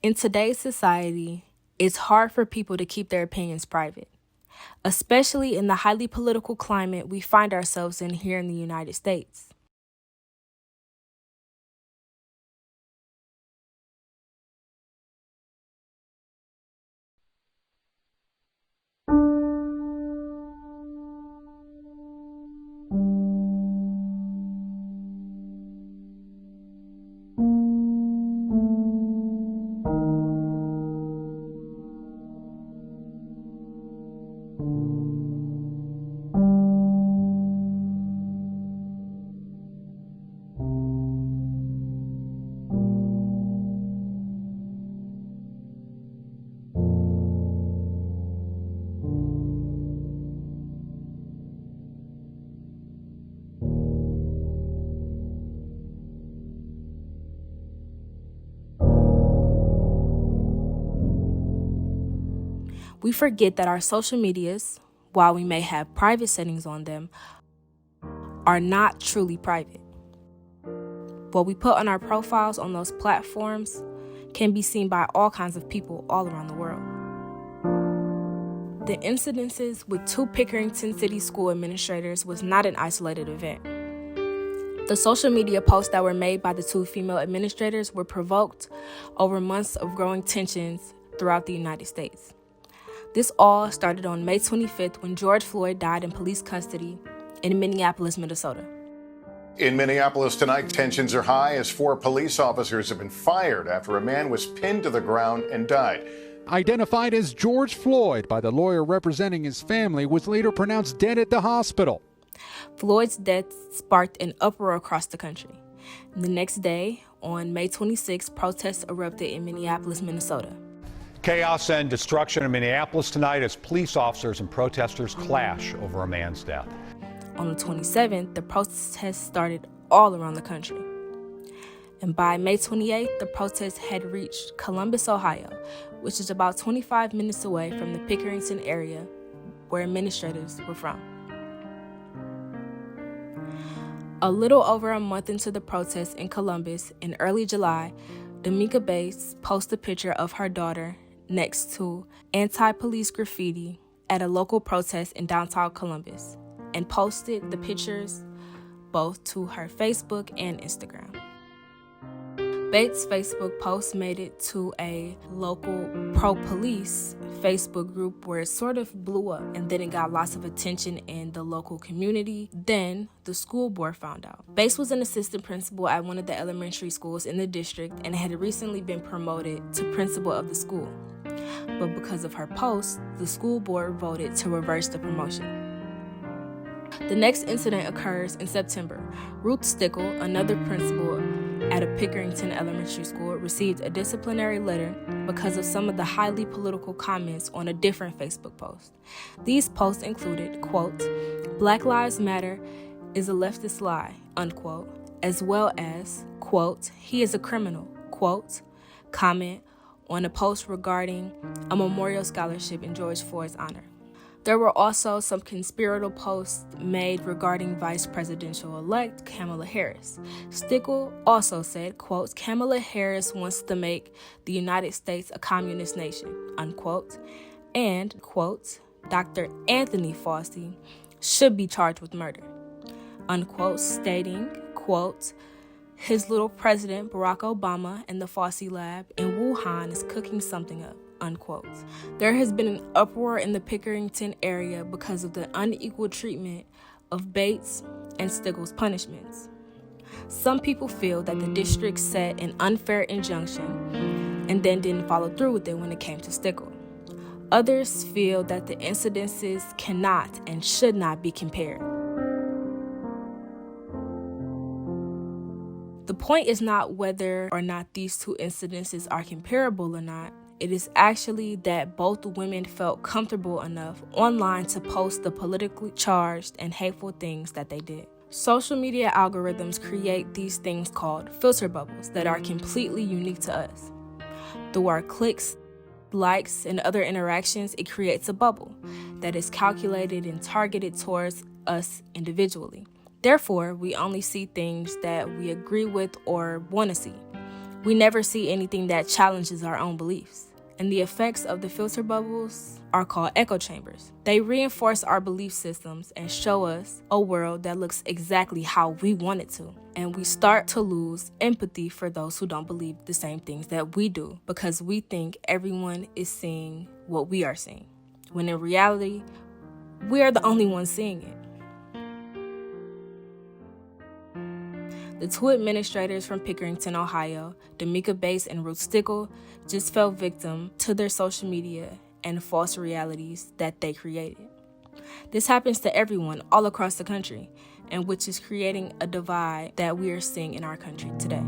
In today's society, it's hard for people to keep their opinions private, especially in the highly political climate we find ourselves in here in the United States. We forget that our social medias, while we may have private settings on them, are not truly private. What we put on our profiles on those platforms can be seen by all kinds of people all around the world. The incidences with 2 Pickerington City School administrators was not an isolated event. The social media posts that were made by the 2 female administrators were provoked over months of growing tensions throughout the United States. This all started on May 25th when George Floyd died in police custody in Minneapolis, Minnesota. In Minneapolis tonight, tensions are high as 4 police officers have been fired after a man was pinned to the ground and died. Identified as George Floyd by the lawyer representing his family, was later pronounced dead at the hospital. Floyd's death sparked an uproar across the country. The next day, on May 26th, protests erupted in Minneapolis, Minnesota. Chaos and destruction in Minneapolis tonight as police officers and protesters clash over a man's death. On the 27th, the protests started all around the country. And by May 28th, the protests had reached Columbus, Ohio, which is about 25 minutes away from the Pickerington area where administrators were from. A little over a month into the protests in Columbus, in early July, Damika Bates posted a picture of her daughter next to anti-police graffiti at a local protest in downtown Columbus and posted the pictures both to her Facebook and Instagram. Bates' Facebook post made it to a local pro-police Facebook group where it sort of blew up, and then it got lots of attention in the local community. Then the school board found out. Bates was an assistant principal at one of the elementary schools in the district and had recently been promoted to principal of the school. But because of her post, the school board voted to reverse the promotion. The next incident occurs in September. Ruth Stickle, another principal at a Pickerington elementary school, received a disciplinary letter because of some of the highly political comments on a different Facebook post. These posts included, quote, "Black Lives Matter is a leftist lie," unquote, as well as, quote, "He is a criminal," quote, comment on a post regarding a memorial scholarship in George Floyd's honor. There were also some conspiratorial posts made regarding Vice Presidential-elect Kamala Harris. Stickle also said, quote, "Kamala Harris wants to make the United States a communist nation," unquote, and, quote, "Dr. Anthony Fauci should be charged with murder," unquote, stating, quote, "His little president, Barack Obama, and the Fauci lab in Wuhan is cooking something up," unquote. There has been an uproar in the Pickerington area because of the unequal treatment of Bates and Stickle's punishments. Some people feel that the district set an unfair injunction and then didn't follow through with it when it came to Stickle. Others feel that the incidences cannot and should not be compared. The point is not whether or not these 2 incidences are comparable or not. It is actually that both women felt comfortable enough online to post the politically charged and hateful things that they did. Social media algorithms create these things called filter bubbles that are completely unique to us. Through our clicks, likes, and other interactions, it creates a bubble that is calculated and targeted towards us individually. Therefore, we only see things that we agree with or want to see. We never see anything that challenges our own beliefs. And the effects of the filter bubbles are called echo chambers. They reinforce our belief systems and show us a world that looks exactly how we want it to. And we start to lose empathy for those who don't believe the same things that we do, because we think everyone is seeing what we are seeing, when in reality, we are the only ones seeing it. The two administrators from Pickerington, Ohio, Damika Bates and Ruth Stickle, just fell victim to their social media and false realities that they created. This happens to everyone all across the country, and which is creating a divide that we are seeing in our country today.